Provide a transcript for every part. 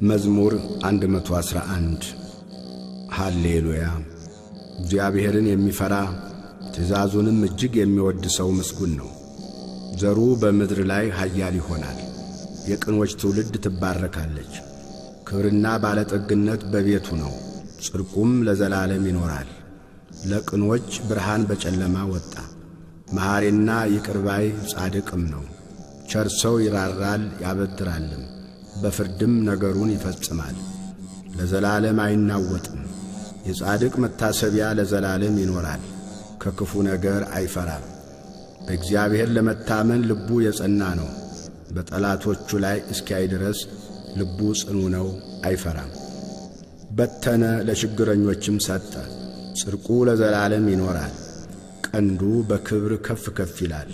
መዝሙር 111 ሃሌሉያ። እግዚአብሔርን የሚፈራ ትእዛዙንም እጅግ የሚወድ ሰው ምስጉን ነው። ዘሩ በምድር ላይ ኃያል ይሆናል። የቅኖች ትውልድ ትባረካለች። ክብርና ባለጠግነት በቤቱ ነው፣ ጽድቁም ለዘላለም ይኖራል። ለቅኖች ብርሃን በጨለማ ወጣ። መሐሪና ይቅር ባይ ጻድቅም ነው። ቸር ሰው ይራራል ያበድራልም፣ በፍርድም ነገሩን ይፈጽማል። ለዘላለም አይናወጥም። የጻድቅ መታሰቢያ ለዘላለም ይኖራል። ከክፉ ነገር አይፈራም። በእግዚአብሔር ለመታመን ልቡ የጸና ነው። በጠላቶቹ ላይ እስኪያይ ድረስ ልቡ ጽኑ ነው፣ አይፈራም። በተነ ለችግረኞችም ሰጠ። ጽድቁ ለዘላለም ይኖራል። ቀንዱ በክብር ከፍ ከፍ ይላል።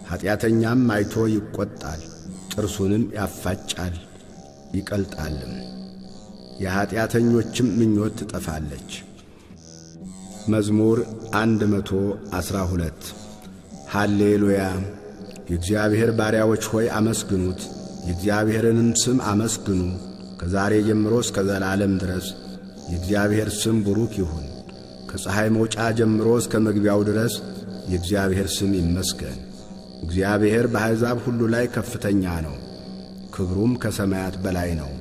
ኀጢአተኛም አይቶ ይቈጣል፣ ጥርሱንም ያፋጫል ይቀልጣልም። የኀጢአተኞችም ምኞት ትጠፋለች። መዝሙር 112 ሃሌሉያ። የእግዚአብሔር ባሪያዎች ሆይ አመስግኑት፣ የእግዚአብሔርንም ስም አመስግኑ። ከዛሬ ጀምሮ እስከ ዘላለም ድረስ የእግዚአብሔር ስም ቡሩክ ይሁን። ከፀሐይ መውጫ ጀምሮ እስከ መግቢያው ድረስ የእግዚአብሔር ስም ይመስገን። እግዚአብሔር በአሕዛብ ሁሉ ላይ ከፍተኛ ነው፣ ክብሩም ከሰማያት በላይ ነው።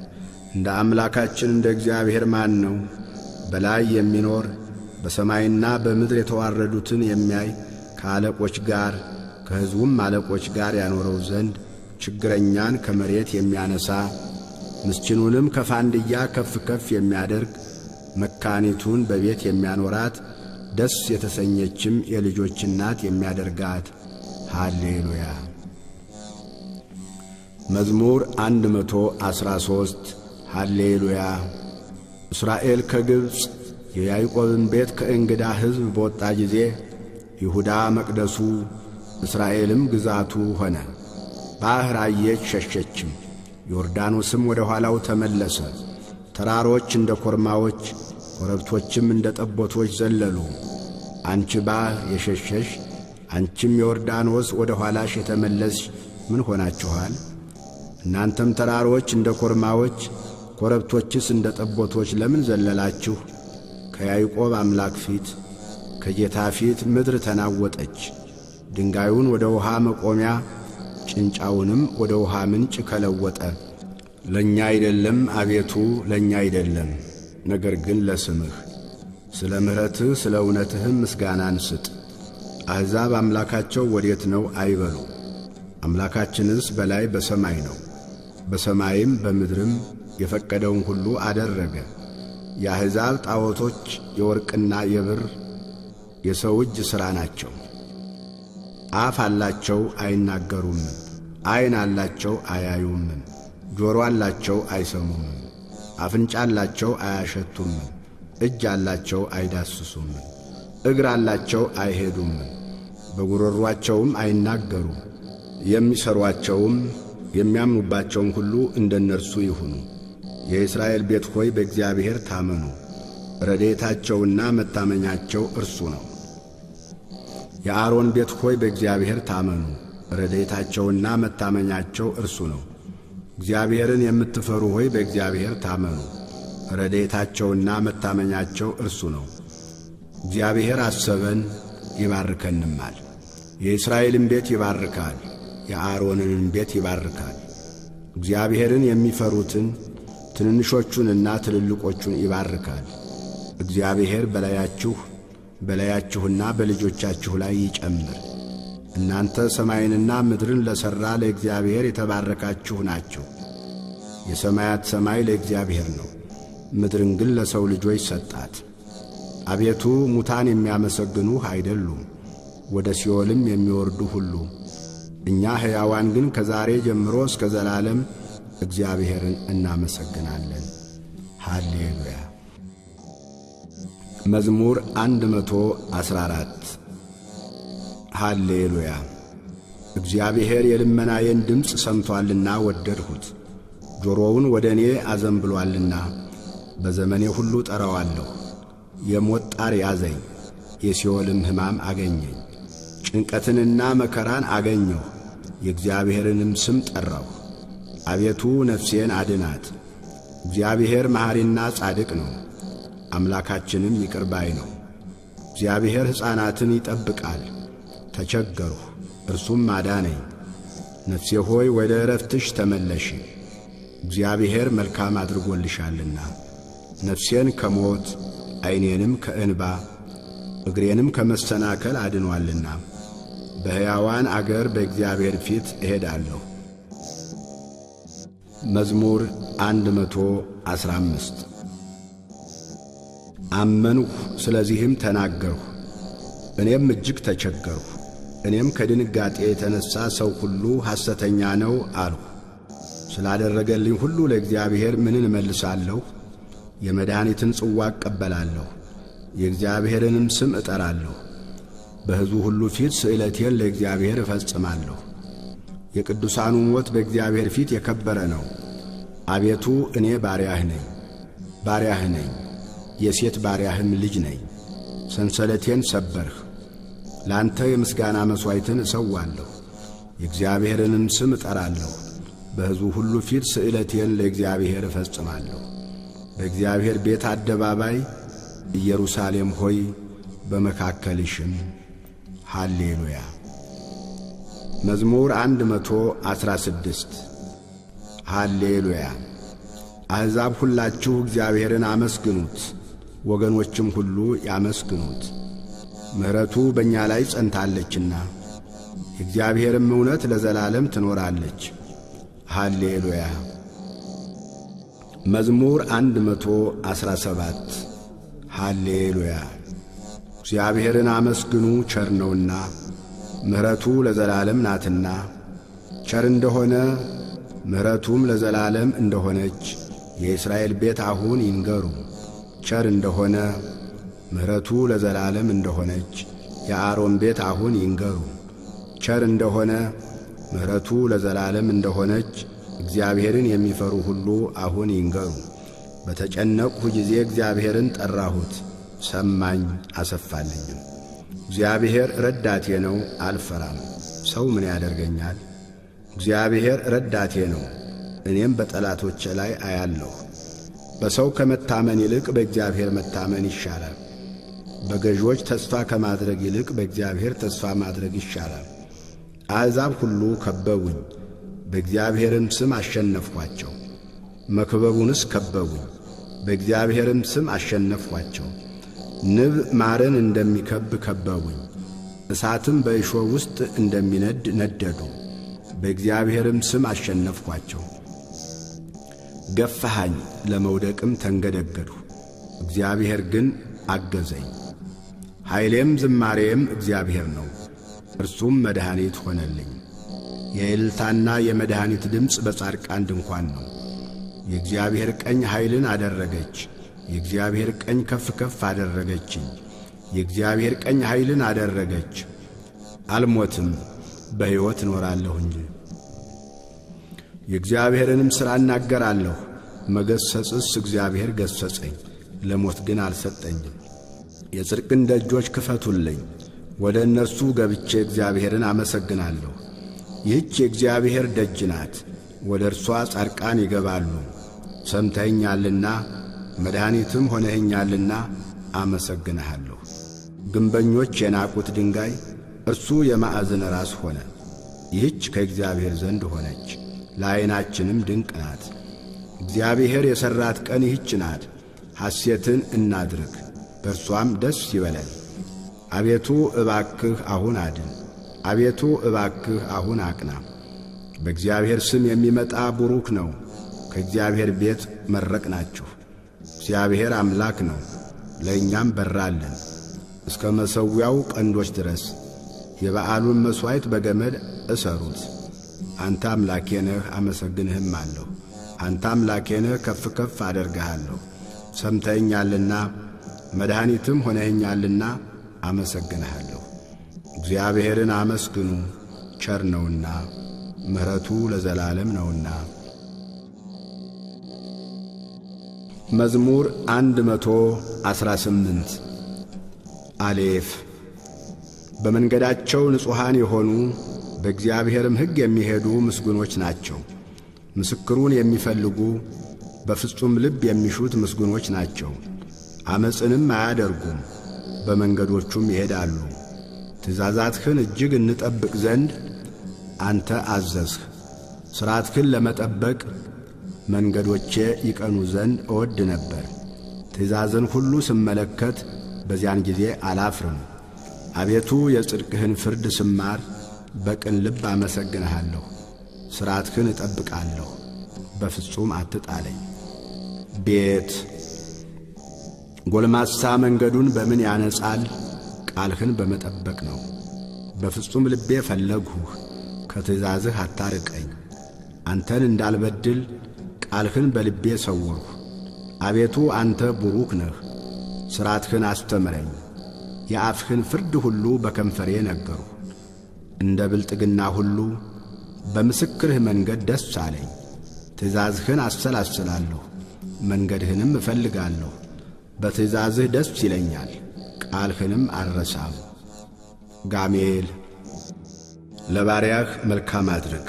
እንደ አምላካችን እንደ እግዚአብሔር ማን ነው? በላይ የሚኖር በሰማይና በምድር የተዋረዱትን የሚያይ ከአለቆች ጋር ከሕዝቡም አለቆች ጋር ያኖረው ዘንድ ችግረኛን ከመሬት የሚያነሣ ምስኪኑንም ከፋንድያ ከፍ ከፍ የሚያደርግ መካኒቱን በቤት የሚያኖራት ደስ የተሰኘችም የልጆች እናት የሚያደርጋት። ሃሌሉያ። መዝሙር 113 ሃሌሉያ። እስራኤል ከግብፅ የያዕቆብን ቤት ከእንግዳ ሕዝብ በወጣ ጊዜ ይሁዳ መቅደሱ እስራኤልም ግዛቱ ሆነ። ባሕር አየች ሸሸችም፣ ዮርዳኖስም ወደ ኋላው ተመለሰ። ተራሮች እንደ ኮርማዎች ኮረብቶችም እንደ ጠቦቶች ዘለሉ። አንቺ ባሕር የሸሸሽ አንቺም ዮርዳኖስ ወደ ኋላሽ የተመለስሽ ምን ሆናችኋል? እናንተም ተራሮች እንደ ኮርማዎች ኮረብቶችስ እንደ ጠቦቶች ለምን ዘለላችሁ? ከያዕቆብ አምላክ ፊት ከጌታ ፊት ምድር ተናወጠች። ድንጋዩን ወደ ውሃ መቆሚያ ጭንጫውንም ወደ ውሃ ምንጭ ከለወጠ። ለእኛ አይደለም አቤቱ ለእኛ አይደለም፣ ነገር ግን ለስምህ ስለ ምሕረትህ ስለ እውነትህም ምስጋናን ስጥ። አሕዛብ አምላካቸው ወዴት ነው አይበሉ። አምላካችንስ በላይ በሰማይ ነው። በሰማይም በምድርም የፈቀደውን ሁሉ አደረገ። የአሕዛብ ጣዖቶች የወርቅና የብር የሰው እጅ ሥራ ናቸው። አፍ አላቸው አይናገሩም፣ ዐይን አላቸው አያዩም፣ ጆሮ አላቸው አይሰሙም፣ አፍንጫ አላቸው አያሸቱም፣ እጅ አላቸው አይዳስሱም፣ እግር አላቸው አይሄዱም፣ በጉሮሮአቸውም አይናገሩም። የሚሠሩአቸውም የሚያምኑባቸውም ሁሉ እንደ እነርሱ ይሁኑ። የእስራኤል ቤት ሆይ በእግዚአብሔር ታመኑ፣ ረድኤታቸውና መታመኛቸው እርሱ ነው። የአሮን ቤት ሆይ በእግዚአብሔር ታመኑ፣ ረድኤታቸውና መታመኛቸው እርሱ ነው። እግዚአብሔርን የምትፈሩ ሆይ በእግዚአብሔር ታመኑ፣ ረድኤታቸውና መታመኛቸው እርሱ ነው። እግዚአብሔር አሰበን ይባርከንማል። የእስራኤልን ቤት ይባርካል፣ የአሮንንም ቤት ይባርካል። እግዚአብሔርን የሚፈሩትን ትንንሾቹንና ትልልቆቹን ይባርካል። እግዚአብሔር በላያችሁና በልጆቻችሁ ላይ ይጨምር። እናንተ ሰማይንና ምድርን ለሠራ ለእግዚአብሔር የተባረካችሁ ናችሁ። የሰማያት ሰማይ ለእግዚአብሔር ነው፣ ምድርን ግን ለሰው ልጆች ሰጣት። አቤቱ ሙታን የሚያመሰግኑህ አይደሉም፣ ወደ ሲኦልም የሚወርዱ ሁሉ። እኛ ሕያዋን ግን ከዛሬ ጀምሮ እስከ ዘላለም እግዚአብሔርን እናመሰግናለን። ሃሌሉያ። መዝሙር 114 ሃሌሉያ። እግዚአብሔር የልመናዬን ድምፅ ሰምቶአልና ወደድሁት። ጆሮውን ወደ እኔ አዘንብሎአልና በዘመኔ ሁሉ ጠራዋለሁ። የሞት ጣር ያዘኝ፣ የሲኦልም ሕማም አገኘኝ። ጭንቀትንና መከራን አገኘሁ፣ የእግዚአብሔርንም ስም ጠራሁ። አቤቱ ነፍሴን አድናት። እግዚአብሔር መሐሪና ጻድቅ ነው፣ አምላካችንም ይቅር ባይ ነው። እግዚአብሔር ሕፃናትን ይጠብቃል። ተቸገርሁ፣ እርሱም አዳነኝ። ነፍሴ ሆይ ወደ ዕረፍትሽ ተመለሺ፣ እግዚአብሔር መልካም አድርጎልሻልና። ነፍሴን ከሞት ዐይኔንም ከእንባ እግሬንም ከመሰናከል አድኗልና። በሕያዋን አገር በእግዚአብሔር ፊት እሄዳለሁ። መዝሙር 115 አመንሁ፣ ስለዚህም ተናገርሁ፣ እኔም እጅግ ተቸገርሁ። እኔም ከድንጋጤ የተነሣ ሰው ሁሉ ሐሰተኛ ነው አልሁ። ስላደረገልኝ ሁሉ ለእግዚአብሔር ምንን እመልሳለሁ? የመድኃኒትን ጽዋ እቀበላለሁ፣ የእግዚአብሔርንም ስም እጠራለሁ። በሕዝቡ ሁሉ ፊት ስእለቴን ለእግዚአብሔር እፈጽማለሁ። የቅዱሳኑ ሞት በእግዚአብሔር ፊት የከበረ ነው። አቤቱ እኔ ባሪያህ ነኝ፣ የሴት ባሪያህም ልጅ ነኝ። ሰንሰለቴን ሰበርህ። ላንተ የምስጋና መሥዋዕትን እሰዋለሁ፣ የእግዚአብሔርንም ስም እጠራለሁ። በሕዝቡ ሁሉ ፊት ስእለቴን ለእግዚአብሔር እፈጽማለሁ። በእግዚአብሔር ቤት አደባባይ ኢየሩሳሌም ሆይ በመካከልሽም ሃሌሉያ። መዝሙር 116 ሃሌሉያ። አሕዛብ ሁላችሁ እግዚአብሔርን አመስግኑት፣ ወገኖችም ሁሉ ያመስግኑት። ምሕረቱ በእኛ ላይ ጸንታለችና የእግዚአብሔርም እውነት ለዘላለም ትኖራለች። ሃሌሉያ። መዝሙር 117 ሃሌሉያ። እግዚአብሔርን አመስግኑ፣ ቸር ነውና ምሕረቱ ለዘላለም ናትና። ቸር እንደሆነ ምሕረቱም ለዘላለም እንደሆነች የእስራኤል ቤት አሁን ይንገሩ። ቸር እንደሆነ ምሕረቱ ለዘላለም እንደሆነች የአሮን ቤት አሁን ይንገሩ። ቸር እንደሆነ ምሕረቱ ለዘላለም እንደሆነች እግዚአብሔርን የሚፈሩ ሁሉ አሁን ይንገሩ። በተጨነቅሁ ጊዜ እግዚአብሔርን ጠራሁት፣ ሰማኝ አሰፋልኝም። እግዚአብሔር ረዳቴ ነው፣ አልፈራም። ሰው ምን ያደርገኛል? እግዚአብሔር ረዳቴ ነው፣ እኔም በጠላቶቼ ላይ አያለሁ። በሰው ከመታመን ይልቅ በእግዚአብሔር መታመን ይሻላል። በገዦች ተስፋ ከማድረግ ይልቅ በእግዚአብሔር ተስፋ ማድረግ ይሻላል። አሕዛብ ሁሉ ከበቡኝ፣ በእግዚአብሔርም ስም አሸነፍኋቸው። መክበቡንስ ከበቡኝ፣ በእግዚአብሔርም ስም አሸነፍኋቸው። ንብ ማርን እንደሚከብ ከበቡኝ፣ እሳትም በእሾህ ውስጥ እንደሚነድ ነደዱ። በእግዚአብሔርም ስም አሸነፍኋቸው። ገፋሃኝ፣ ለመውደቅም ተንገደገድሁ፣ እግዚአብሔር ግን አገዘኝ። ኃይሌም ዝማሬም እግዚአብሔር ነው፣ እርሱም መድኃኒት ሆነልኝ። የእልልታና የመድኃኒት ድምፅ በጻድቃን ድንኳን ነው። የእግዚአብሔር ቀኝ ኃይልን አደረገች፣ የእግዚአብሔር ቀኝ ከፍ ከፍ አደረገችኝ። የእግዚአብሔር ቀኝ ኃይልን አደረገች፣ አልሞትም በሕይወት እኖራለሁ እንጂ። የእግዚአብሔርንም ሥራ እናገራለሁ። መገሰጽስ እግዚአብሔር ገሰጸኝ፣ ለሞት ግን አልሰጠኝም። የጽድቅን ደጆች ክፈቱልኝ፣ ወደ እነርሱ ገብቼ እግዚአብሔርን አመሰግናለሁ። ይህች የእግዚአብሔር ደጅ ናት፣ ወደ እርሷ ጻድቃን ይገባሉ። ሰምተኸኛልና መድኃኒትም ሆነኸኛልና አመሰግንሃለሁ። ግንበኞች የናቁት ድንጋይ እርሱ የማዕዘን ራስ ሆነ። ይህች ከእግዚአብሔር ዘንድ ሆነች፣ ለዓይናችንም ድንቅ ናት። እግዚአብሔር የሠራት ቀን ይህች ናት። ሐሴትን እናድርግ፣ በእርሷም ደስ ይበለን። አቤቱ እባክህ አሁን አድን፣ አቤቱ እባክህ አሁን አቅና። በእግዚአብሔር ስም የሚመጣ ቡሩክ ነው። ከእግዚአብሔር ቤት መረቅናችሁ። እግዚአብሔር አምላክ ነው፣ ለእኛም በራልን። እስከ መሠዊያው ቀንዶች ድረስ የበዓሉን መሥዋዕት በገመድ እሰሩት። አንተ አምላኬ ነህ፣ አመሰግንህም አለሁ። አንተ አምላኬ ነህ፣ ከፍ ከፍ አደርግሃለሁ። ሰምተኸኛልና መድኃኒትም ሆነኸኛልና አመሰግንሃለሁ። እግዚአብሔርን አመስግኑ፣ ቸር ነውና ምሕረቱ ለዘላለም ነውና። መዝሙር 118 አሌፍ። በመንገዳቸው ንጹሐን የሆኑ በእግዚአብሔርም ሕግ የሚሄዱ ምስጉኖች ናቸው። ምስክሩን የሚፈልጉ በፍጹም ልብ የሚሹት ምስጉኖች ናቸው። ዓመፅንም አያደርጉም፣ በመንገዶቹም ይሄዳሉ። ትእዛዛትህን እጅግ እንጠብቅ ዘንድ አንተ አዘዝህ። ሥርዓትህን ለመጠበቅ መንገዶቼ ይቀኑ ዘንድ እወድ ነበር። ትእዛዝን ሁሉ ስመለከት በዚያን ጊዜ አላፍርም። አቤቱ የጽድቅህን ፍርድ ስማር በቅን ልብ አመሰግንሃለሁ። ሥርዓትህን እጠብቃለሁ፣ በፍጹም አትጣለኝ። ቤት ጎልማሳ መንገዱን በምን ያነጻል? ቃልህን በመጠበቅ ነው። በፍጹም ልቤ ፈለግሁህ፣ ከትእዛዝህ አታርቀኝ። አንተን እንዳልበድል ቃልህን በልቤ ሰወርሁ። አቤቱ አንተ ቡሩክ ነህ፣ ሥርዓትህን አስተምረኝ። የአፍህን ፍርድ ሁሉ በከንፈሬ ነገርሁ። እንደ ብልጥግና ሁሉ በምስክርህ መንገድ ደስ አለኝ። ትእዛዝህን አሰላስላለሁ፣ መንገድህንም እፈልጋለሁ። በትእዛዝህ ደስ ይለኛል፣ ቃልህንም አልረሳም። ጋሜል ለባሪያህ መልካም አድርግ፣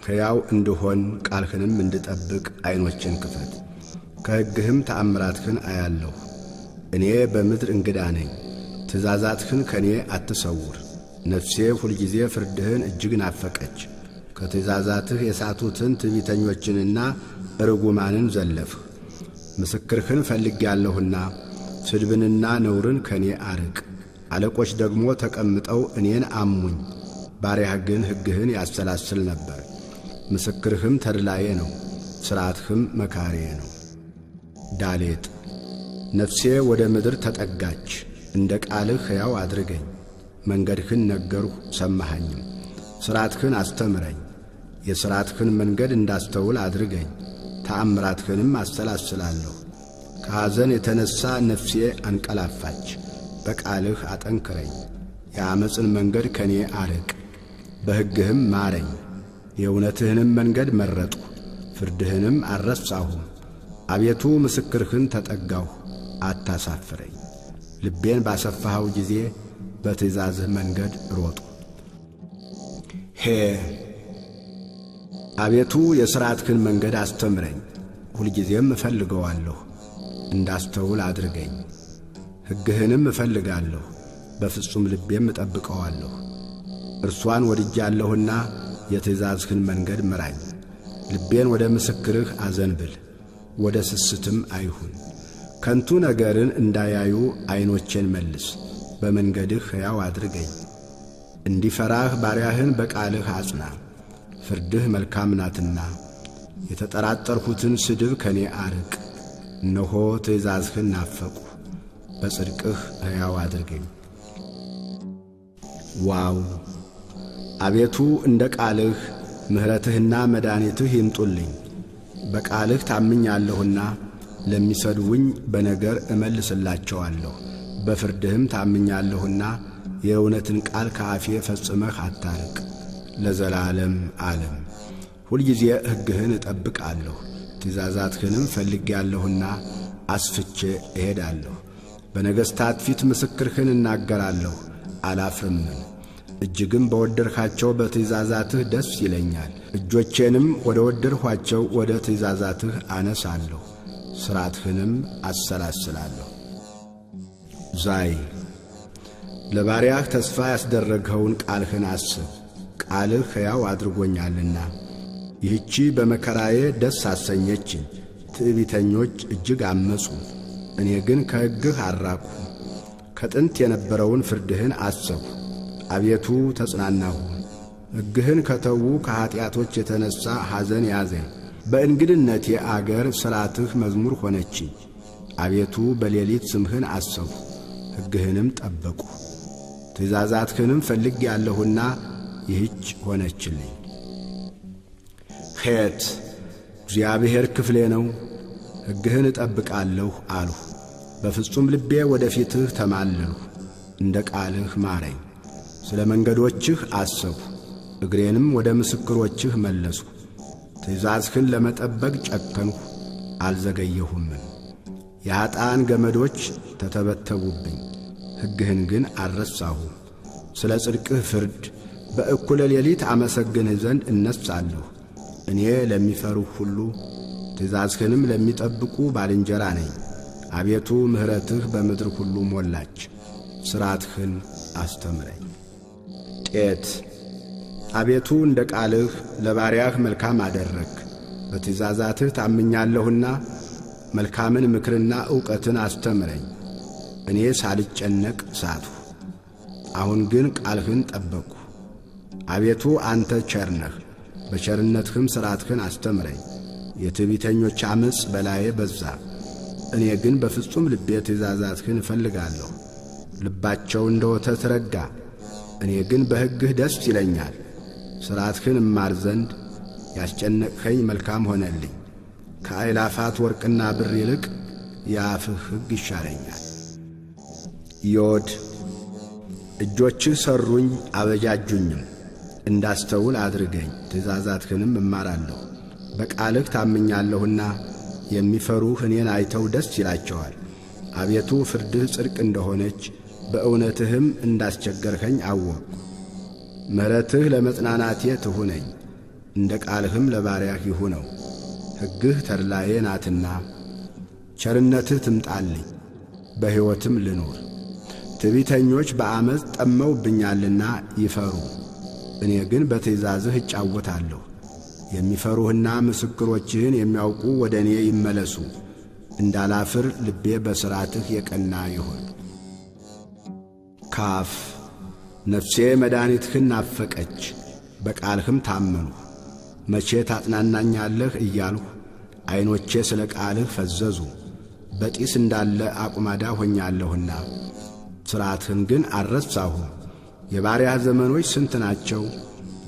ሕያው እንድሆን ቃልህንም እንድጠብቅ ዐይኖችን ክፈት። ከሕግህም ተአምራትህን አያለሁ። እኔ በምድር እንግዳ ነኝ፣ ትእዛዛትህን ከእኔ አትሰውር። ነፍሴ ሁልጊዜ ፍርድህን እጅግ ናፈቀች። ከትእዛዛትህ የሳቱትን ትዕቢተኞችንና ርጉማንን ዘለፍህ። ምስክርህን ፈልጌአለሁና ስድብንና ነውርን ከእኔ አርቅ። አለቆች ደግሞ ተቀምጠው እኔን አሙኝ። ባሪያህ ግን ሕግህን ያሰላስል ነበር። ምስክርህም ተድላዬ ነው፣ ሥርዓትህም መካሪዬ ነው። ዳሌጥ ነፍሴ ወደ ምድር ተጠጋች፣ እንደ ቃልህ ሕያው አድርገኝ። መንገድህን ነገርሁ ሰማኸኝም። ሥርዓትህን አስተምረኝ፣ የሥርዓትህን መንገድ እንዳስተውል አድርገኝ። ተአምራትህንም አሰላስላለሁ። ከሐዘን የተነሣ ነፍሴ አንቀላፋች። በቃልህ አጠንክረኝ፣ የዓመፅን መንገድ ከእኔ አርቅ። በሕግህም ማረኝ። የእውነትህንም መንገድ መረጥሁ፣ ፍርድህንም አልረሳሁም። አቤቱ ምስክርህን ተጠጋሁ፣ አታሳፍረኝ። ልቤን ባሰፋኸው ጊዜ በትእዛዝህ መንገድ ሮጡ። አቤቱ የሥርዓትህን መንገድ አስተምረኝ፣ ሁልጊዜም እፈልገዋለሁ። እንዳስተውል አድርገኝ። ሕግህንም እፈልጋለሁ፣ በፍጹም ልቤም እጠብቀዋለሁ። እርሷን ወድጃለሁና የትእዛዝህን መንገድ ምራኝ። ልቤን ወደ ምስክርህ አዘንብል፣ ወደ ስስትም አይሁን። ከንቱ ነገርን እንዳያዩ ዐይኖቼን መልስ፣ በመንገድህ ሕያው አድርገኝ። እንዲፈራህ ባሪያህን በቃልህ አጽና፣ ፍርድህ መልካም ናትና። የተጠራጠርሁትን ስድብ ከእኔ አርቅ። እነሆ ትእዛዝህን ናፈቁ፣ በጽድቅህ ሕያው አድርገኝ። ዋው አቤቱ እንደ ቃልህ ምሕረትህና መድኃኒትህ ይምጡልኝ። በቃልህ ታምኛለሁና ለሚሰድቡኝ በነገር እመልስላቸዋለሁ። በፍርድህም ታምኛለሁና የእውነትን ቃል ከአፌ ፈጽመህ አታርቅ። ለዘላለም ዓለም ሁልጊዜ ሕግህን እጠብቃለሁ። ትእዛዛትህንም ፈልጌአለሁና አስፍቼ እሄዳለሁ። በነገሥታት ፊት ምስክርህን እናገራለሁ፣ አላፍርምን። እጅግም በወደድኻቸው በትእዛዛትህ ደስ ይለኛል። እጆቼንም ወደ ወደድኋቸው ወደ ትእዛዛትህ አነሳለሁ፣ ሥርዓትህንም አሰላስላለሁ። ዛይ ለባሪያህ ተስፋ ያስደረግኸውን ቃልህን አስብ። ቃልህ ሕያው አድርጎኛልና ይህቺ በመከራዬ ደስ አሰኘችኝ። ትዕቢተኞች እጅግ አመፁ፣ እኔ ግን ከሕግህ አልራቅሁ። ከጥንት የነበረውን ፍርድህን አሰብሁ፣ አቤቱ ተጽናናሁ። ሕግህን ከተዉ ከኀጢአቶች የተነሣ ሐዘን ያዘኝ። በእንግድነቴ አገር ሥርዓትህ መዝሙር ሆነችኝ። አቤቱ በሌሊት ስምህን አሰብሁ፣ ሕግህንም ጠበቁ። ትእዛዛትህንም ፈልጌአለሁና ይህች ሆነችልኝ። ሔት እግዚአብሔር ክፍሌ ነው፣ ሕግህን እጠብቃለሁ አልሁ። በፍጹም ልቤ ወደ ፊትህ ተማለልሁ። እንደ ቃልህ ማረኝ። ስለ መንገዶችህ አሰብሁ፣ እግሬንም ወደ ምስክሮችህ መለስሁ። ትእዛዝህን ለመጠበቅ ጨከንሁ፣ አልዘገየሁምን። የኀጥኣን ገመዶች ተተበተቡብኝ፣ ሕግህን ግን አልረሳሁም። ስለ ጽድቅህ ፍርድ በእኩለ ሌሊት አመሰግንህ ዘንድ እነሣለሁ። እኔ ለሚፈሩህ ሁሉ ትእዛዝህንም ለሚጠብቁ ባልንጀራ ነኝ። አቤቱ ምሕረትህ በምድር ሁሉ ሞላች። ሥርዓትህን አስተምረኝ። ጤት አቤቱ እንደ ቃልህ ለባሪያህ መልካም አደረግ። በትእዛዛትህ ታምኛለሁና መልካምን ምክርና ዕውቀትን አስተምረኝ። እኔ ሳልጨነቅ ሳትሁ፣ አሁን ግን ቃልህን ጠበቅሁ። አቤቱ አንተ ቸር ነህ፣ በቸርነትህም ሥርዓትህን አስተምረኝ። የትዕቢተኞች ዓመፅ በላዬ በዛ፣ እኔ ግን በፍጹም ልቤ ትእዛዛትህን እፈልጋለሁ። ልባቸው እንደ ወተት ረጋ፣ እኔ ግን በሕግህ ደስ ይለኛል። ሥርዓትህን እማር ዘንድ ያስጨነቅኸኝ መልካም ሆነልኝ። ከአእላፋት ወርቅና ብር ይልቅ የአፍህ ሕግ ይሻለኛል። ዮድ እጆችህ ሠሩኝ አበጃጁኝም፣ እንዳስተውል አድርገኝ። ትእዛዛትህንም እማራለሁ። በቃልህ ታምኛለሁና የሚፈሩህ እኔን አይተው ደስ ይላቸዋል። አቤቱ ፍርድህ ጽድቅ እንደሆነች በእውነትህም እንዳስቸገርኸኝ አወቅሁ። ምሕረትህ ለመጽናናቴ ትሁነኝ፣ እንደ ቃልህም ለባሪያህ ይሁነው። ሕግህ ተድላዬ ናትና ቸርነትህ ትምጣልኝ፣ በሕይወትም ልኑር። ትዕቢተኞች በዓመፅ ጠመውብኛልና ይፈሩ፣ እኔ ግን በትእዛዝህ እጫወታለሁ። የሚፈሩህና ምስክሮችህን የሚያውቁ ወደ እኔ ይመለሱ፣ እንዳላፍር ልቤ በሥርዓትህ የቀና ይሁን። ካፍ ነፍሴ መድኃኒትህን ናፈቀች፣ በቃልህም ታመንሁ። መቼ ታጽናናኛለህ እያልሁ ዐይኖቼ ስለ ቃልህ ፈዘዙ። በጢስ እንዳለ አቁማዳ ሆኛለሁና ሥርዓትህን ግን አልረሳሁም። የባሪያህ ዘመኖች ስንት ናቸው?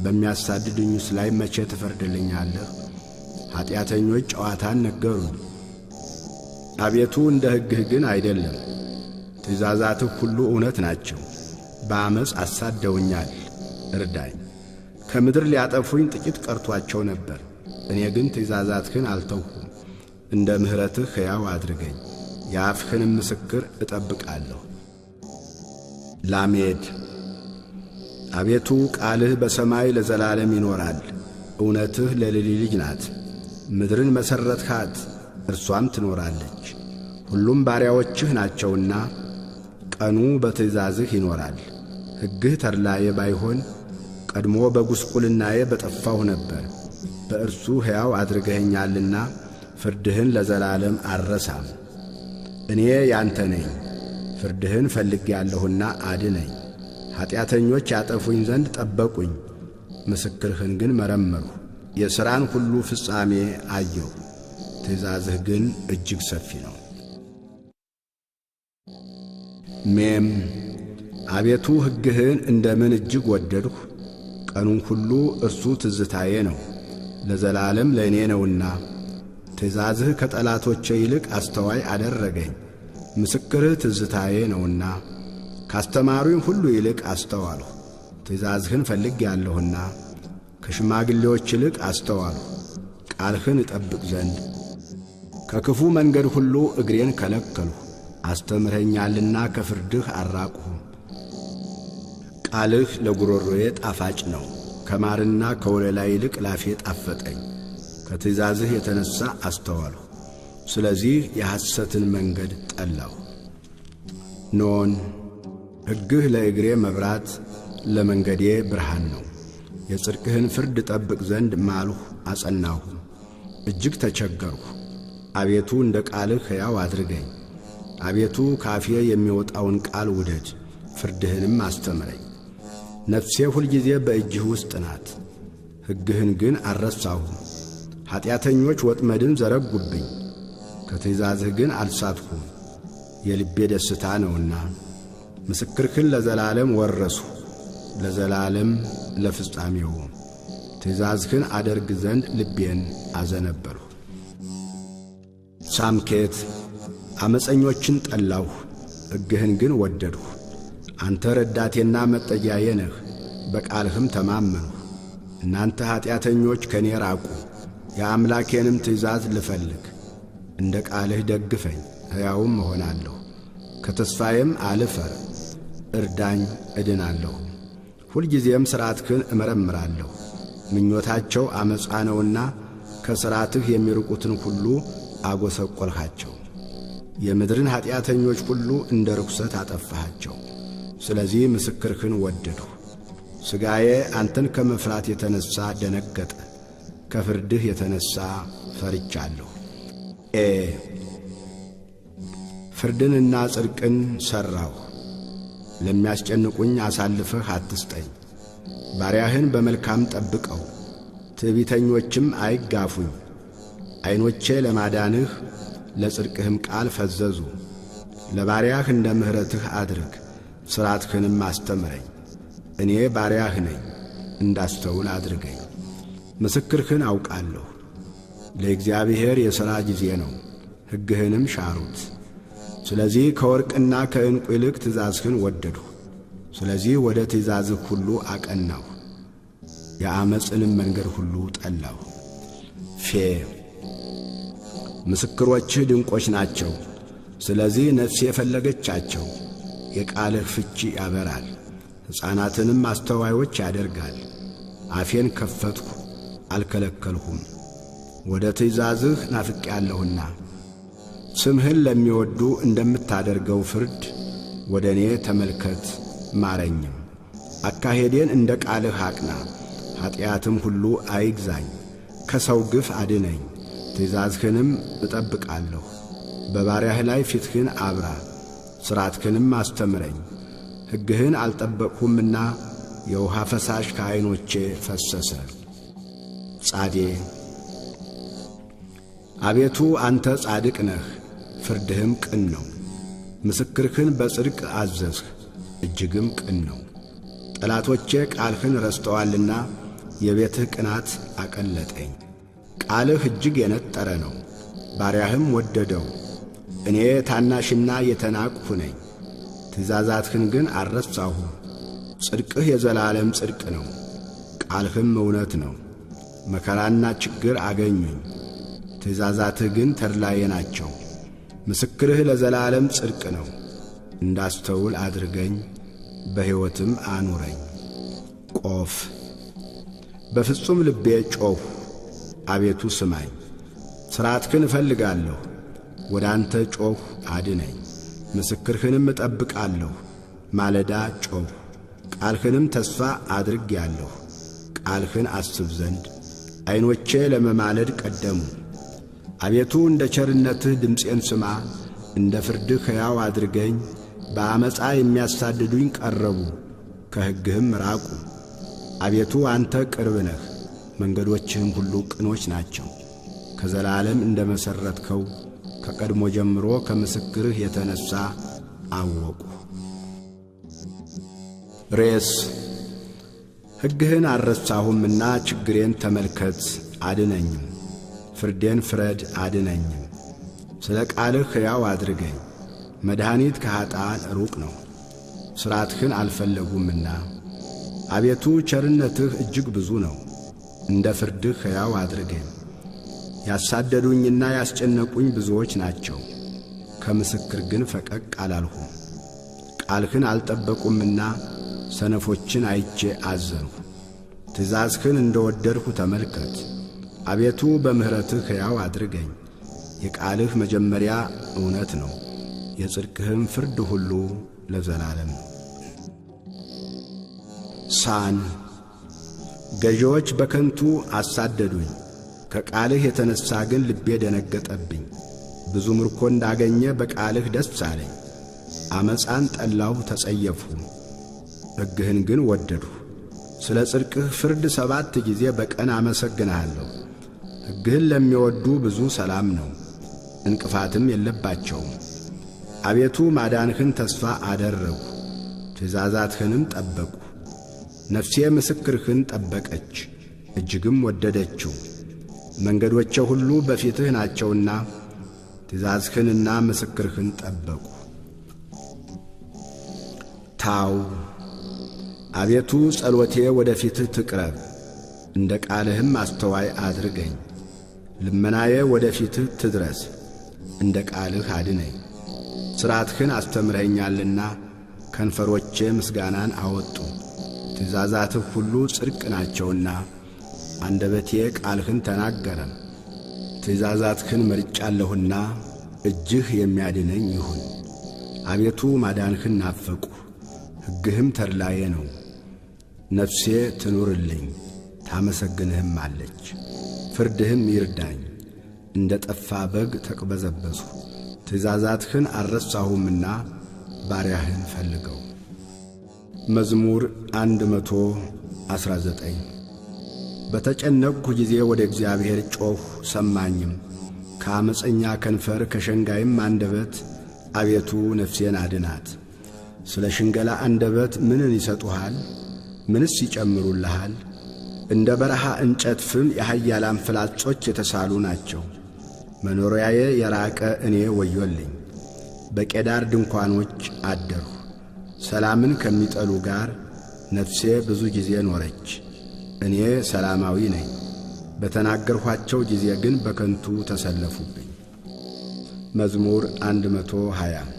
በሚያሳድዱኝስ ላይ መቼ ትፈርድልኛለህ? ኀጢአተኞች ጨዋታን ነገሩኝ፣ አቤቱ እንደ ሕግህ ግን አይደለም። ትእዛዛትህ ሁሉ እውነት ናቸው። በዓመፅ አሳደውኛል፣ እርዳኝ። ከምድር ሊያጠፉኝ ጥቂት ቀርቶአቸው ነበር፣ እኔ ግን ትእዛዛትህን አልተውሁም። እንደ ምሕረትህ ሕያው አድርገኝ፣ የአፍህንም ምስክር እጠብቃለሁ። ላሜድ አቤቱ ቃልህ በሰማይ ለዘላለም ይኖራል። እውነትህ ለልጅ ልጅ ናት። ምድርን መሠረትሃት፣ እርሷም ትኖራለች። ሁሉም ባሪያዎችህ ናቸውና ቀኑ በትእዛዝህ ይኖራል። ሕግህ ተድላዬ ባይሆን ቀድሞ በጉስቁልናዬ በጠፋሁ ነበር። በእርሱ ሕያው አድርገኸኛልና ፍርድህን ለዘላለም አልረሳም። እኔ ያንተ ነኝ፣ ፍርድህን ፈልጌአለሁና አድነኝ። ኀጢአተኞች ያጠፉኝ ዘንድ ጠበቁኝ፣ ምስክርህን ግን መረመርሁ። የሥራን ሁሉ ፍጻሜ አየሁ፣ ትእዛዝህ ግን እጅግ ሰፊ ነው። ሜም አቤቱ ሕግህን እንደምን እጅግ ወደድሁ። ቀኑን ሁሉ እርሱ ትዝታዬ ነው፣ ለዘላለም ለእኔ ነውና። ትእዛዝህ ከጠላቶቼ ይልቅ አስተዋይ አደረገኝ። ምስክርህ ትዝታዬ ነውና ካስተማሩኝ ሁሉ ይልቅ አስተዋልሁ። ትእዛዝህን ፈልጌአለሁና ከሽማግሌዎች ይልቅ አስተዋልሁ። ቃልህን እጠብቅ ዘንድ ከክፉ መንገድ ሁሉ እግሬን ከለከልሁ። አስተምረኛልና ከፍርድህ አልራቅሁም። ቃልህ ለጉሮሮዬ ጣፋጭ ነው፣ ከማርና ከወለላ ይልቅ ላፌ ጣፈጠኝ። ከትእዛዝህ የተነሣ አስተዋልሁ፣ ስለዚህ የሐሰትን መንገድ ጠላሁ። ኖን ሕግህ ለእግሬ መብራት ለመንገዴ ብርሃን ነው። የጽድቅህን ፍርድ ጠብቅ ዘንድ ማልሁ አጸናሁ። እጅግ ተቸገርሁ። አቤቱ እንደ ቃልህ ሕያው አድርገኝ። አቤቱ ካፌ የሚወጣውን ቃል ውደድ፣ ፍርድህንም አስተምረኝ። ነፍሴ ሁልጊዜ በእጅህ ውስጥ ናት፣ ሕግህን ግን አልረሳሁም። ኀጢአተኞች ወጥመድን ዘረጉብኝ፣ ከትእዛዝህ ግን አልሳትሁም። የልቤ ደስታ ነውና ምስክርህን ለዘላለም ወረስሁ፣ ለዘላለም ለፍጻሜው። ትእዛዝህን አደርግ ዘንድ ልቤን አዘነበልሁ። ሳምኬት ዓመፀኞችን ጠላሁ፣ ሕግህን ግን ወደድሁ። አንተ ረዳቴና መጠጊያዬ ነህ፣ በቃልህም ተማመንሁ። እናንተ ኀጢአተኞች ከኔ ራቁ፣ የአምላኬንም ትእዛዝ ልፈልግ። እንደ ቃልህ ደግፈኝ፣ ሕያውም እሆናለሁ። ከተስፋዬም አልፈር፣ እርዳኝ እድናለሁ። ሁልጊዜም ሥርዓትህን እመረምራለሁ። ምኞታቸው ዓመፃ ነውና ከሥርዓትህ የሚርቁትን ሁሉ አጐሰቈልሃቸው። የምድርን ኀጢአተኞች ሁሉ እንደ ርኵሰት አጠፋሃቸው። ስለዚህ ምስክርህን ወደድሁ። ሥጋዬ አንተን ከመፍራት የተነሣ ደነገጠ፣ ከፍርድህ የተነሣ ፈርቻለሁ። ፍርድንና ጽድቅን ሠራሁ። ለሚያስጨንቁኝ አሳልፈህ አትስጠኝ። ባሪያህን በመልካም ጠብቀው፣ ትዕቢተኞችም አይጋፉኝ። ዐይኖቼ ለማዳንህ ለጽድቅህም ቃል ፈዘዙ። ለባሪያህ እንደ ምሕረትህ አድርግ፣ ሥርዓትህንም አስተምረኝ። እኔ ባሪያህ ነኝ፣ እንዳስተውል አድርገኝ። ምስክርህን አውቃለሁ። ለእግዚአብሔር የሥራ ጊዜ ነው፣ ሕግህንም ሻሩት። ስለዚህ ከወርቅና ከዕንቁ ይልቅ ትእዛዝህን ወደድሁ። ስለዚህ ወደ ትእዛዝህ ሁሉ አቀናሁ፣ የዓመፅንም መንገድ ሁሉ ጠላሁ። ምስክሮችህ ድንቆች ናቸው፣ ስለዚህ ነፍሴ የፈለገቻቸው። የቃልህ ፍቺ ያበራል፣ ሕፃናትንም አስተዋዮች ያደርጋል። አፌን ከፈትሁ አልከለከልሁም፣ ወደ ትእዛዝህ ናፍቄአለሁና። ስምህን ለሚወዱ እንደምታደርገው ፍርድ ወደ እኔ ተመልከት ማረኝም። አካሄዴን እንደ ቃልህ አቅና፣ ኀጢአትም ሁሉ አይግዛኝ። ከሰው ግፍ አድነኝ፣ ትእዛዝህንም እጠብቃለሁ። በባሪያህ ላይ ፊትህን አብራ፣ ሥርዓትህንም አስተምረኝ። ሕግህን አልጠበቅሁምና የውሃ ፈሳሽ ከዐይኖቼ ፈሰሰ። አቤቱ አንተ ጻድቅ ነህ፣ ፍርድህም ቅን ነው። ምስክርህን በጽድቅ አዘዝህ፣ እጅግም ቅን ነው። ጠላቶቼ ቃልህን ረስተዋልና የቤትህ ቅናት አቀለጠኝ። ቃልህ እጅግ የነጠረ ነው፣ ባሪያህም ወደደው። እኔ ታናሽና የተናቅሁ ነኝ፣ ትእዛዛትህን ግን አልረሳሁም። ጽድቅህ የዘላለም ጽድቅ ነው፣ ቃልህም እውነት ነው። መከራና ችግር አገኙኝ፣ ትእዛዛትህ ግን ተድላዬ ናቸው። ምስክርህ ለዘላለም ጽድቅ ነው። እንዳስተውል አድርገኝ፣ በሕይወትም አኑረኝ። በፍጹም ልቤ ጮኽሁ፣ አቤቱ ስማኝ። ሥርዓትህን እፈልጋለሁ፣ ወደ አንተ ጮኽሁ አድነኝ። ምስክርህንም እጠብቃለሁ፣ ማለዳ ጮኽሁ። ቃልህንም ተስፋ አድርጌአለሁ፣ ቃልህን አስብ ዘንድ ዐይኖቼ ለመማለድ ቀደሙ። አቤቱ እንደ ቸርነትህ ድምፄን ስማ፣ እንደ ፍርድህ ሕያው አድርገኝ። በዓመፃ የሚያሳድዱኝ ቀረቡ፣ ከሕግህም ራቁ። አቤቱ አንተ ቅርብ ነህ፣ መንገዶችህም ሁሉ ቅኖች ናቸው። ከዘላለም እንደ መሠረትከው ከቀድሞ ጀምሮ ከምስክርህ የተነሣ አወቁ። ሕግህን አልረሳሁምና ችግሬን ተመልከት አድነኝም። ፍርዴን ፍረድ አድነኝም። ስለ ቃልህ ሕያው አድርገኝ። መድኃኒት ከኀጥኣን ሩቅ ነው፣ ሥርዓትህን አልፈለጉምና። አቤቱ ቸርነትህ እጅግ ብዙ ነው፣ እንደ ፍርድህ ሕያው አድርገኝ። ያሳደዱኝና ያስጨነቁኝ ብዙዎች ናቸው፣ ከምስክር ግን ፈቀቅ አላልሁም። ቃልህን አልጠበቁምና ሰነፎችን አይቼ አዘንሁ። ትእዛዝህን እንደ ወደድሁ ተመልከት። አቤቱ በምሕረትህ ሕያው አድርገኝ። የቃልህ መጀመሪያ እውነት ነው፣ የጽድቅህም ፍርድ ሁሉ ለዘላለም ነው። ገዢዎች በከንቱ አሳደዱኝ፣ ከቃልህ የተነሣ ግን ልቤ ደነገጠብኝ። ብዙ ምርኮ እንዳገኘ በቃልህ ደስ አለኝ። ዓመፃን ጠላሁ ተጸየፍሁ፣ ሕግህን ግን ወደድሁ። ስለ ጽድቅህ ፍርድ 7 ጊዜ በቀን አመሰግንሃለሁ። ሕግህን ለሚወዱ ብዙ ሰላም ነው፣ እንቅፋትም የለባቸውም። አቤቱ ማዳንህን ተስፋ አደረግሁ፣ ትእዛዛትህንም ጠበቅሁ። ነፍሴ ምስክርህን ጠበቀች፣ እጅግም ወደደችው። መንገዶቼ ሁሉ በፊትህ ናቸውና ትእዛዝህንና ምስክርህን ጠበቁ። አቤቱ ጸሎቴ ወደ ፊትህ ትቅረብ፣ እንደ ቃልህም አስተዋይ አድርገኝ። ልመናዬ ወደ ፊትህ ትድረስ፣ እንደ ቃልህ አድነኝ። ሥርዓትህን አስተምረኸኛልና ከንፈሮቼ ምስጋናን አወጡ። ትእዛዛትህ ሁሉ ጽድቅ ናቸውና አንደበቴ ቃልህን ተናገረ። ትእዛዛትህን መርጫለሁና እጅህ የሚያድነኝ ይሁን። አቤቱ ማዳንህን ናፈቅሁ፣ ሕግህም ተድላዬ ነው። ነፍሴ ትኑርልኝ ታመሰግንህም አለች። ፍርድህም ይርዳኝ፣ እንደ ጠፋ በግ ተቅበዘበዝሁ። ትእዛዛትህን አልረሳሁምና ባሪያህን ፈልገው። መዝሙር 119 በተጨነቅሁ ጊዜ ወደ እግዚአብሔር ጮኽሁ፣ ሰማኝም። ከዓመፀኛ ከንፈር ከሸንጋይም አንደበት አቤቱ ነፍሴን አድናት። ስለ ሽንገላ አንደበት ምንን ይሰጡሃል? ምንስ ይጨምሩልሃል? እንደ በረሃ እንጨት ፍም የኃያላን ፍላጾች የተሳሉ ናቸው። መኖሪያዬ የራቀ እኔ ወዮልኝ። በቄዳር ድንኳኖች አደርሁ። ሰላምን ከሚጠሉ ጋር ነፍሴ ብዙ ጊዜ ኖረች። እኔ ሰላማዊ ነኝ፣ በተናገርኋቸው ጊዜ ግን በከንቱ ተሰለፉብኝ። መዝሙር 120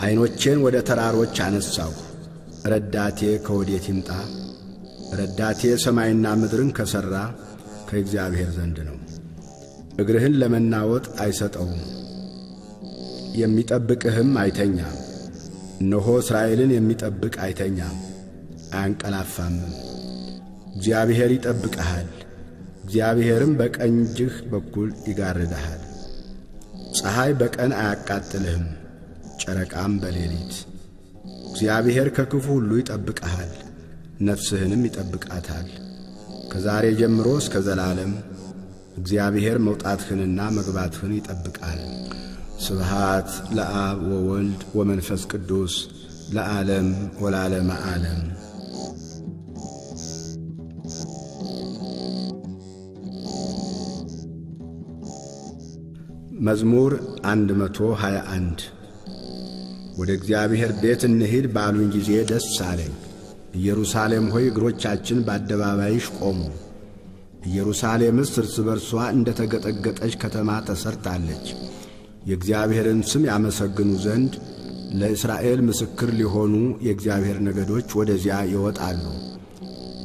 ዐይኖቼን ወደ ተራሮች አነሳሁ፣ ረዳቴ ከወዴት ይምጣ? ረዳቴ ሰማይና ምድርን ከሠራ ከእግዚአብሔር ዘንድ ነው። እግርህን ለመናወጥ አይሰጠውም፣ የሚጠብቅህም አይተኛም። እነሆ እስራኤልን የሚጠብቅ አይተኛም አያንቀላፋምም። እግዚአብሔር ይጠብቅሃል፣ እግዚአብሔርም በቀኝ እጅህ በኩል ይጋርድሃል። ፀሐይ በቀን አያቃጥልህም፣ ጨረቃም በሌሊት። እግዚአብሔር ከክፉ ሁሉ ይጠብቅሃል፣ ነፍስህንም ይጠብቃታል። ከዛሬ ጀምሮ እስከ ዘላለም እግዚአብሔር መውጣትህንና መግባትህን ይጠብቃል። ስብሃት ለአብ ወወልድ ወመንፈስ ቅዱስ ለዓለም ወለዓለመ ዓለም። መዝሙር 121 ወደ እግዚአብሔር ቤት እንሂድ ባሉኝ ጊዜ ደስ አለኝ። ኢየሩሳሌም ሆይ እግሮቻችን በአደባባይሽ ቆሙ። ኢየሩሳሌምስ እርስ በርሷ እንደ ተገጠገጠች ከተማ ተሰርታለች። የእግዚአብሔርን ስም ያመሰግኑ ዘንድ ለእስራኤል ምስክር ሊሆኑ የእግዚአብሔር ነገዶች ወደዚያ ይወጣሉ።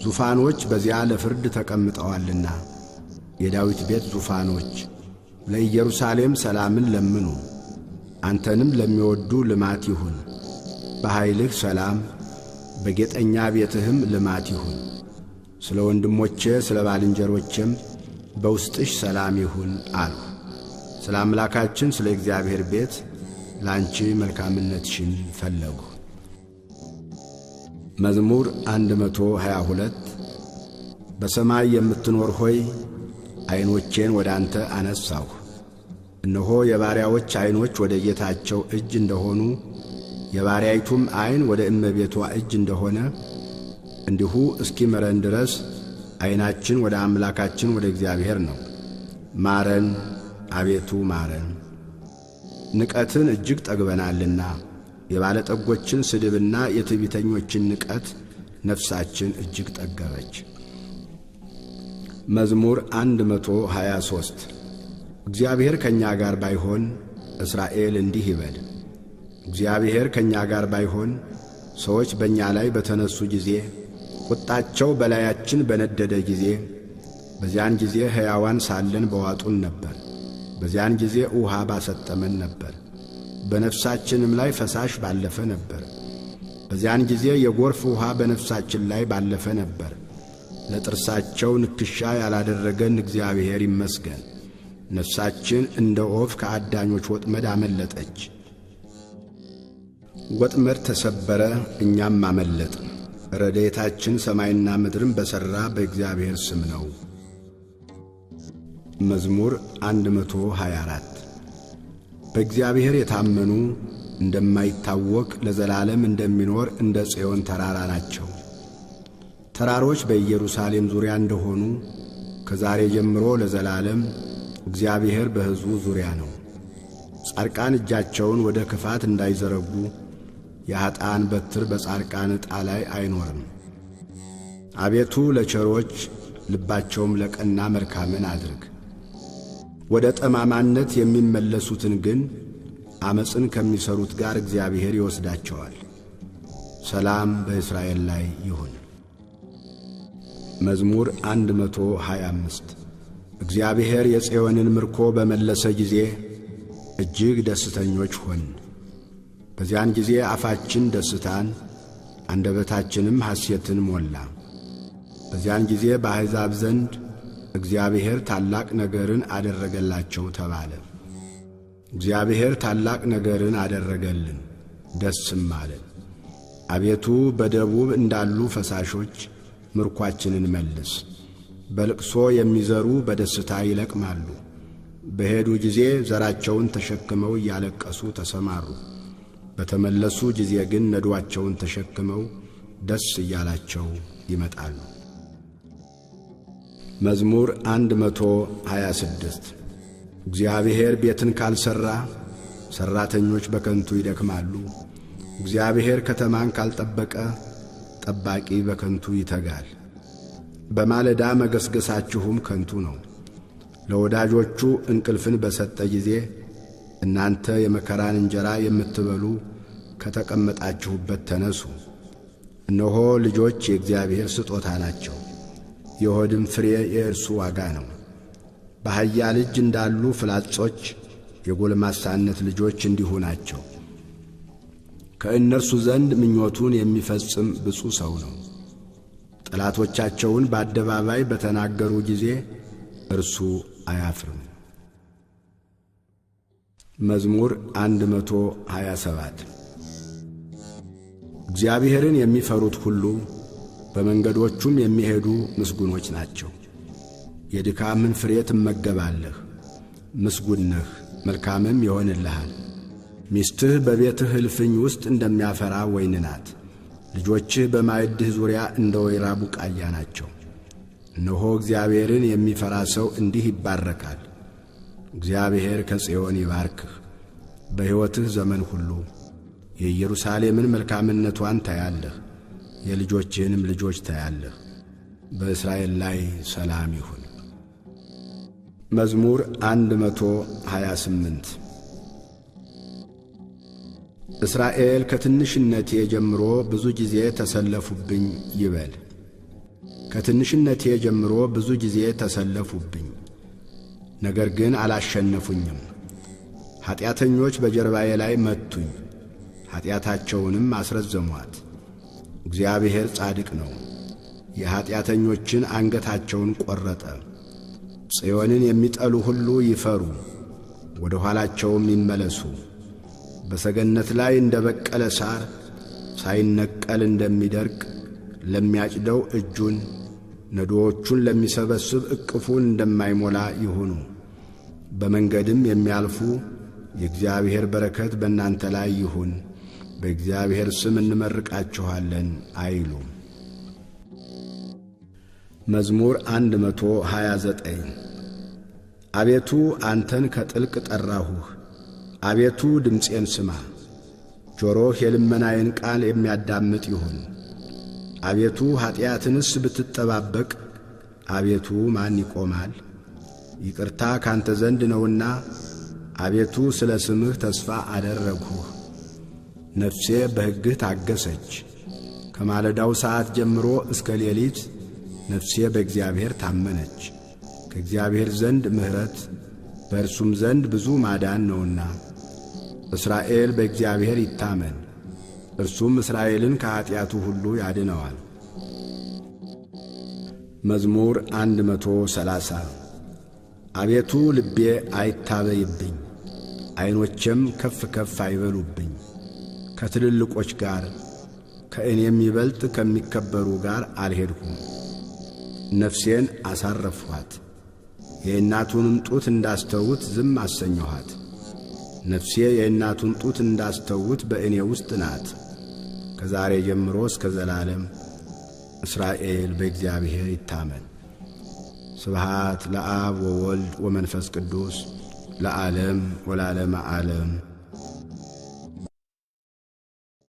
ዙፋኖች በዚያ ለፍርድ ተቀምጠዋልና፣ የዳዊት ቤት ዙፋኖች ለኢየሩሳሌም ሰላምን ለምኑ። አንተንም ለሚወዱ ልማት ይሁን። በኃይልህ ሰላም፣ በጌጠኛ ቤትህም ልማት ይሁን። ስለ ወንድሞቼ ስለ ባልንጀሮቼም በውስጥሽ ሰላም ይሁን አልሁ። ስለ አምላካችን ስለ እግዚአብሔር ቤት ላንቺ መልካምነትሽን ፈለጉ። መዝሙር 122 በሰማይ የምትኖር ሆይ ዐይኖቼን ወደ አንተ አነሳሁ። እነሆ የባሪያዎች ዐይኖች ወደ ጌታቸው እጅ እንደሆኑ የባሪያይቱም ዐይን ወደ እመቤቷ እጅ እንደሆነ እንዲሁ እስኪመረን ድረስ ዐይናችን ወደ አምላካችን ወደ እግዚአብሔር ነው። ማረን አቤቱ ማረን። ንቀትን እጅግ ጠግበናልና የባለጠጎችን ስድብና የትዕቢተኞችን ንቀት ነፍሳችን እጅግ ጠገበች። መዝሙር 123 እግዚአብሔር ከእኛ ጋር ባይሆን እስራኤል እንዲህ ይበል። እግዚአብሔር ከእኛ ጋር ባይሆን ሰዎች በእኛ ላይ በተነሱ ጊዜ፣ ቁጣቸው በላያችን በነደደ ጊዜ፣ በዚያን ጊዜ ሕያዋን ሳለን በዋጡን ነበር። በዚያን ጊዜ ውሃ ባሰጠመን ነበር፣ በነፍሳችንም ላይ ፈሳሽ ባለፈ ነበር። በዚያን ጊዜ የጎርፍ ውሃ በነፍሳችን ላይ ባለፈ ነበር። ለጥርሳቸው ንክሻ ያላደረገን እግዚአብሔር ይመስገን። ነፍሳችን እንደ ወፍ ከአዳኞች ወጥመድ አመለጠች። ወጥመድ ተሰበረ፣ እኛም አመለጥን። ረድኤታችን ሰማይና ምድርን በሠራ በእግዚአብሔር ስም ነው። መዝሙር 124 በእግዚአብሔር የታመኑ እንደማይታወክ ለዘላለም እንደሚኖር እንደ ጽዮን ተራራ ናቸው። ተራሮች በኢየሩሳሌም ዙሪያ እንደሆኑ ከዛሬ ጀምሮ ለዘላለም እግዚአብሔር በሕዝቡ ዙሪያ ነው። ጻድቃን እጃቸውን ወደ ክፋት እንዳይዘረጉ የኀጥኣን በትር በጻድቃን ዕጣ ላይ አይኖርም። አቤቱ ለቸሮች ልባቸውም ለቀና መልካምን አድርግ። ወደ ጠማማነት የሚመለሱትን ግን ዓመፅን ከሚሠሩት ጋር እግዚአብሔር ይወስዳቸዋል። ሰላም በእስራኤል ላይ ይሁን። መዝሙር 125 እግዚአብሔር የጽዮንን ምርኮ በመለሰ ጊዜ እጅግ ደስተኞች ሆን። በዚያን ጊዜ አፋችን ደስታን አንደበታችንም ሐሴትን ሞላ። በዚያን ጊዜ በአሕዛብ ዘንድ እግዚአብሔር ታላቅ ነገርን አደረገላቸው ተባለ። እግዚአብሔር ታላቅ ነገርን አደረገልን፣ ደስም አለን። አቤቱ በደቡብ እንዳሉ ፈሳሾች ምርኳችንን መልስ። በልቅሶ የሚዘሩ በደስታ ይለቅማሉ። በሄዱ ጊዜ ዘራቸውን ተሸክመው እያለቀሱ ተሰማሩ። በተመለሱ ጊዜ ግን ነዶአቸውን ተሸክመው ደስ እያላቸው ይመጣሉ። መዝሙር 126 እግዚአብሔር ቤትን ካልሠራ ሠራተኞች በከንቱ ይደክማሉ። እግዚአብሔር ከተማን ካልጠበቀ ጠባቂ በከንቱ ይተጋል። በማለዳ መገስገሳችሁም ከንቱ ነው። ለወዳጆቹ እንቅልፍን በሰጠ ጊዜ እናንተ የመከራን እንጀራ የምትበሉ ከተቀመጣችሁበት ተነሱ። እነሆ ልጆች የእግዚአብሔር ስጦታ ናቸው፣ የሆድም ፍሬ የእርሱ ዋጋ ነው። በኃያል እጅ እንዳሉ ፍላጾች የጎልማሳነት ልጆች እንዲሁ ናቸው። ከእነርሱ ዘንድ ምኞቱን የሚፈጽም ብፁዕ ሰው ነው። ጠላቶቻቸውን በአደባባይ በተናገሩ ጊዜ እርሱ አያፍርም። መዝሙር 127 እግዚአብሔርን የሚፈሩት ሁሉ በመንገዶቹም የሚሄዱ ምስጉኖች ናቸው። የድካምን ፍሬ ትመገባለህ፣ ምስጉን ነህ፣ መልካምም ይሆንልሃል። ሚስትህ በቤትህ እልፍኝ ውስጥ እንደሚያፈራ ወይን ናት። ልጆችህ በማዕድህ ዙሪያ እንደ ወይራ ቡቃያ ናቸው። እነሆ እግዚአብሔርን የሚፈራ ሰው እንዲህ ይባረካል። እግዚአብሔር ከጽዮን ይባርክህ። በሕይወትህ ዘመን ሁሉ የኢየሩሳሌምን መልካምነቷን ታያለህ፣ የልጆችህንም ልጆች ታያለህ። በእስራኤል ላይ ሰላም ይሁን። መዝሙር 128 እስራኤል ከትንሽነቴ ጀምሮ ብዙ ጊዜ ተሰለፉብኝ ይበል። ከትንሽነቴ ጀምሮ ብዙ ጊዜ ተሰለፉብኝ፣ ነገር ግን አላሸነፉኝም። ኀጢአተኞች በጀርባዬ ላይ መቱኝ፣ ኀጢአታቸውንም አስረዘሟት። እግዚአብሔር ጻድቅ ነው፣ የኀጢአተኞችን አንገታቸውን ቈረጠ። ጽዮንን የሚጠሉ ሁሉ ይፈሩ፣ ወደ ኋላቸውም ይመለሱ። በሰገነት ላይ እንደ በቀለ ሣር ሳይነቀል እንደሚደርቅ ለሚያጭደው እጁን ነዶዎቹን ለሚሰበስብ እቅፉን እንደማይሞላ ይሁኑ። በመንገድም የሚያልፉ የእግዚአብሔር በረከት በእናንተ ላይ ይሁን፣ በእግዚአብሔር ስም እንመርቃችኋለን አይሉም። መዝሙር 129 አቤቱ አንተን ከጥልቅ ጠራሁህ፣ አቤቱ ድምፄን ስማ። ጆሮህ የልመናዬን ቃል የሚያዳምጥ ይሁን። አቤቱ ኀጢአትንስ ብትጠባበቅ አቤቱ ማን ይቆማል? ይቅርታ ካንተ ዘንድ ነውና አቤቱ ስለ ስምህ ተስፋ አደረግሁህ። ነፍሴ በሕግህ ታገሰች። ከማለዳው ሰዓት ጀምሮ እስከ ሌሊት ነፍሴ በእግዚአብሔር ታመነች። ከእግዚአብሔር ዘንድ ምሕረት በእርሱም ዘንድ ብዙ ማዳን ነውና። እስራኤል በእግዚአብሔር ይታመን፣ እርሱም እስራኤልን ከኀጢአቱ ሁሉ ያድነዋል። መዝሙር 130 አቤቱ ልቤ አይታበይብኝ፣ ዐይኖቼም ከፍ ከፍ አይበሉብኝ። ከትልልቆች ጋር ከእኔም ይበልጥ ከሚከበሩ ጋር አልሄድሁም። ነፍሴን አሳረፍኋት፣ የእናቱንም ጡት እንዳስተውት ዝም አሰኘኋት። ነፍሴ የእናቱን ጡት እንዳስተውት በእኔ ውስጥ ናት። ከዛሬ ጀምሮ እስከ ዘላለም እስራኤል በእግዚአብሔር ይታመን። ስብሃት ለአብ ወወልድ ወመንፈስ ቅዱስ ለዓለም ወለዓለመ ዓለም።